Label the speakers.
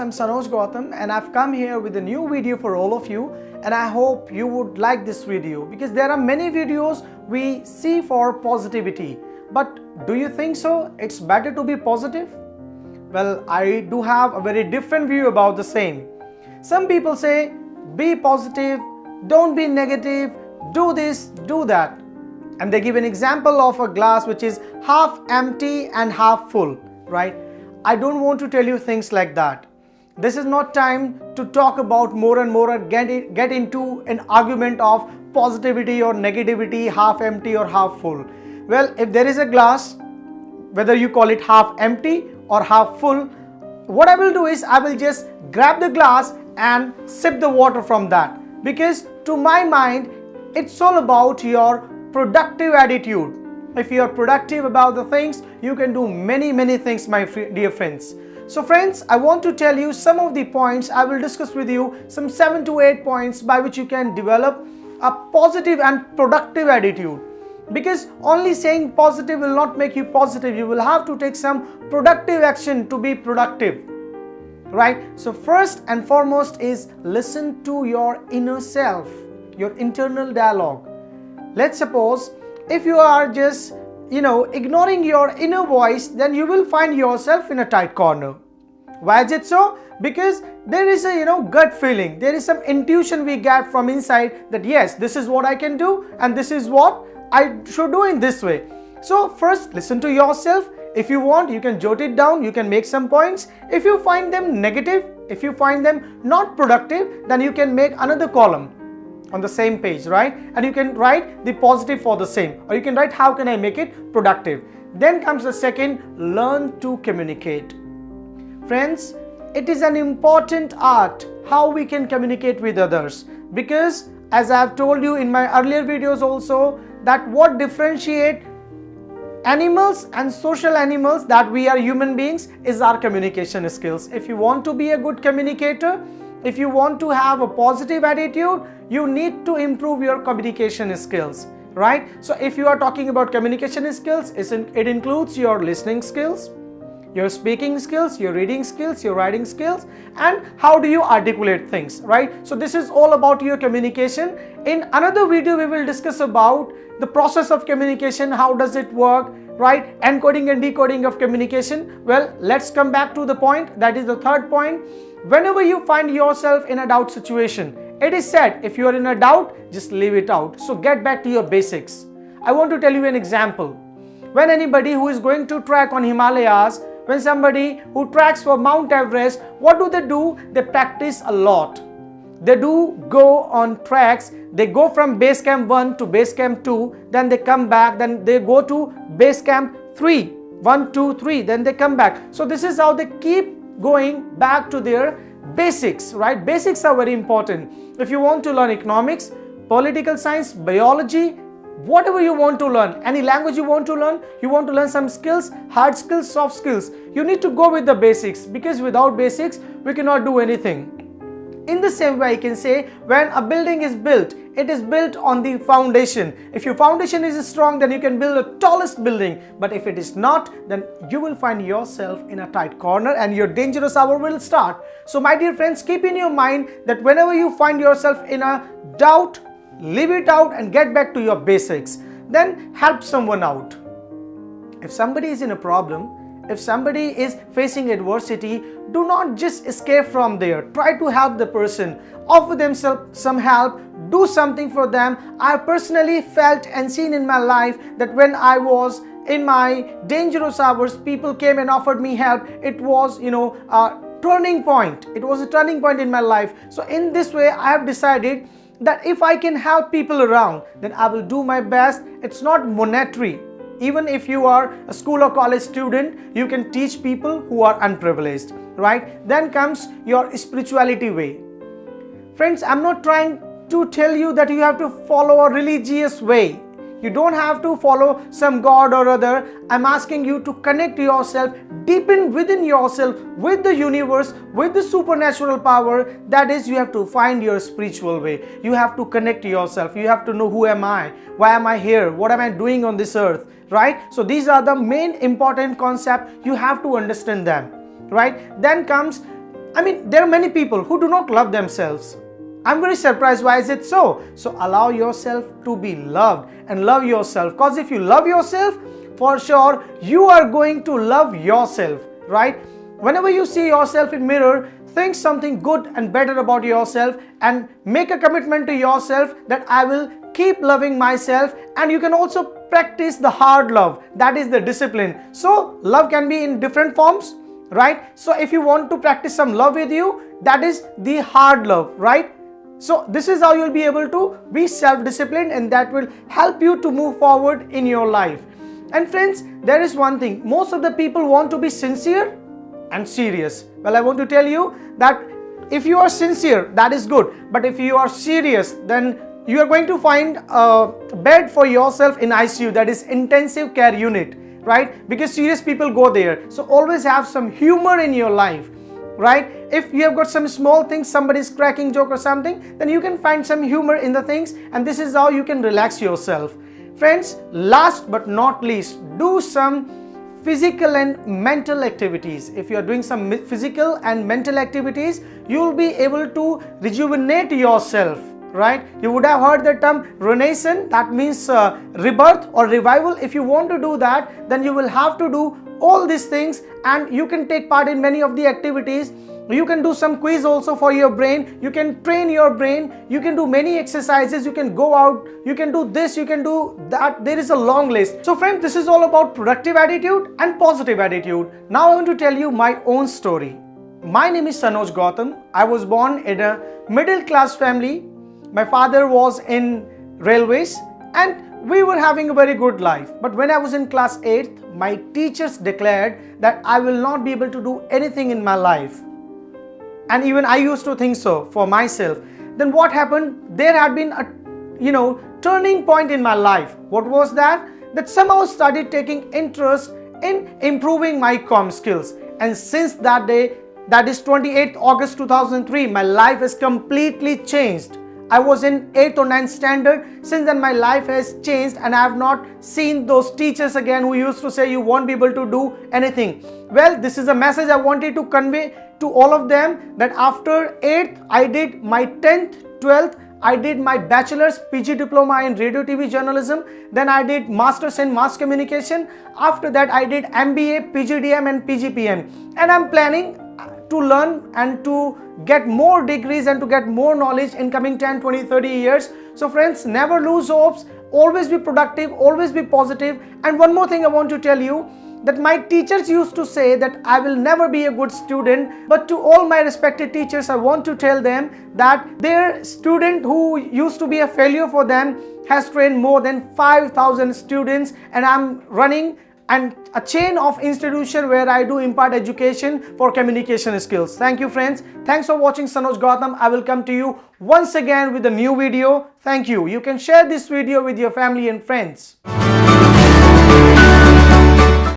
Speaker 1: I'm Sanoj Gautam and I've come here with a new video for all of you, and I hope you would like this video because there are many videos we see for positivity. But do you think so? It's better to be positive? Well, I do have a very different view about the same. Some people say, be positive, don't be negative, do this, do that. And they give an example of a glass which is half empty and half full, right? I don't want to tell you things like that. This is not time to talk about more and more and get into an argument of positivity or negativity, half empty or half full. Well, if there is a glass, whether you call it half empty or half full, what I will do is I will just grab the glass and sip the water from that, because to my mind it's all about your productive attitude. If you are productive about the things, you can do many things, my dear friends. So friends, I want to tell you some of the points. I will discuss with you some 7 to 8 points by which you can develop a positive and productive attitude. Because only saying positive will not make you positive. You will have to take some productive action to be productive, right? So first and foremost is listen to your inner self, your internal dialogue. Let's suppose if you are just ignoring your inner voice, then you will find yourself in a tight corner. Why is it so? Because there is a gut feeling, there is some intuition we get from inside that yes, this is what I can do and this is what I should do in this way. So first listen to yourself. If you want, you can jot it down, you can make some points. If you find them negative, if you find them not productive, then you can make another column on the same page, right? And you can write the positive for the same, or you can write how can I make it productive. Then comes the second, learn to communicate. Friends, it is an important art how we can communicate with others, because as I have told you in my earlier videos also, that what differentiate animals and social animals, that we are human beings, is our communication skills. If you want to be a good communicator, if you want to have a positive attitude, you need to improve your communication skills, right? So if you are talking about communication skills, it includes your listening skills, your speaking skills, your reading skills, your writing skills, and how do you articulate things, right? So this is all about your communication. In another video, we will discuss about the process of communication, how does it work, right? Encoding and decoding of communication. Well, let's come back to the point, that is the third point. Whenever you find yourself in a doubt situation, it is said, if you are in a doubt, just leave it out. So get back to your basics. I want to tell you an example. When anybody who is going to trek on Himalayas, when somebody who treks for Mount Everest, what do? They practice a lot. They do go on treks. They go from base camp 1 to base camp 2, then they come back, then they go to base camp 3, 1, 2, 3, then they come back. So this is how they keep going back to their basics, right? Basics are very important. If you want to learn economics, political science, biology, whatever you want to learn, any language you want to learn some skills, hard skills, soft skills, you need to go with the basics, because without basics, we cannot do anything. In the same way, I can say when a building is built, it is built on the foundation. If your foundation is strong, then you can build the tallest building. But if it is not, then you will find yourself in a tight corner and your dangerous hour will start. So my dear friends, keep in your mind that whenever you find yourself in a doubt, leave it out and get back to your basics. Then help someone out. If somebody is in a problem, if somebody is facing adversity, do not just escape from there. Try to help the person. Offer them some help. Do something for them. I personally felt and seen in my life that when I was in my dangerous hours, people came and offered me help. It was, a turning point. It was a turning point in my life. So in this way, I have decided that if I can help people around, then I will do my best. It's not monetary. Even if you are a school or college student, you can teach people who are unprivileged, right? Then comes your spirituality way. Friends, I'm not trying to tell you that you have to follow a religious way. You don't have to follow some god or other. I'm asking you to connect yourself, deepen within yourself with the universe, with the supernatural power. That is, you have to find your spiritual way. You have to connect yourself. You have to know, who am I? Why am I here? What am I doing on this earth? Right? So these are the main important concepts. You have to understand them. Right? Then comes I mean, there are many people who do not love themselves. I'm very surprised. Why is it so? So allow yourself to be loved and love yourself. Because if you love yourself, for sure, you are going to love yourself, right? Whenever you see yourself in mirror, think something good and better about yourself and make a commitment to yourself that I will keep loving myself. And you can also practice the hard love, that is the discipline. So love can be in different forms, right? So if you want to practice some love with you, that is the hard love, right? So this is how you'll be able to be self-disciplined, and that will help you to move forward in your life. And friends, there is one thing, most of the people want to be sincere and serious. Well, I want to tell you that if you are sincere, that is good. But if you are serious, then you are going to find a bed for yourself in ICU, that is intensive care unit, right? Because serious people go there. So always have some humor in your life, right? If you have got some small things, somebody's cracking joke or something, then you can find some humor in the things, and this is how you can relax yourself. Friends, last but not least, do some physical and mental activities. If you are doing some physical and mental activities, you will be able to rejuvenate yourself, right? You would have heard the term renaissance, that means rebirth or revival. If you want to do that, then you will have to do all these things, and you can take part in many of the activities. You can do some quiz also for your brain. You can train your brain. You can do many exercises. You can go out. You can do this. You can do that. There is a long list. So friends, this is all about productive attitude and positive attitude. Now I want to tell you my own story. My name is Sanoj Gautam. I was born in a middle class family. My father was in railways, and we were having a very good life. But when I was in class 8th, my teachers declared that I will not be able to do anything in my life. And even I used to think so for myself. Then what happened? There had been a turning point in my life. What was that? That somehow I started taking interest in improving my comm skills. And since that day, that is 28th August 2003, my life has completely changed. I was in 8th or 9th standard. Since then my life has changed, and I have not seen those teachers again who used to say you won't be able to do anything. Well, this is a message I wanted to convey to all of them, that after 8th I did my 10th, 12th, I did my bachelor's PG diploma in radio TV journalism. Then I did master's in mass communication. After that I did MBA, PGDM and PGPM. And I'm planning to learn and to get more degrees and to get more knowledge in coming 10, 20, 30 years. So friends, never lose hopes. Always be productive. Always be positive. And one more thing I want to tell you, that my teachers used to say that I will never be a good student. But to all my respected teachers, I want to tell them that their student who used to be a failure for them has trained more than 5,000 students, and I'm running a chain of institution where I do impart education for communication skills. Thank you friends. Thanks for watching Sanoj Gautam. I will come to you once again with a new video. Thank you. You can share this video with your family and friends.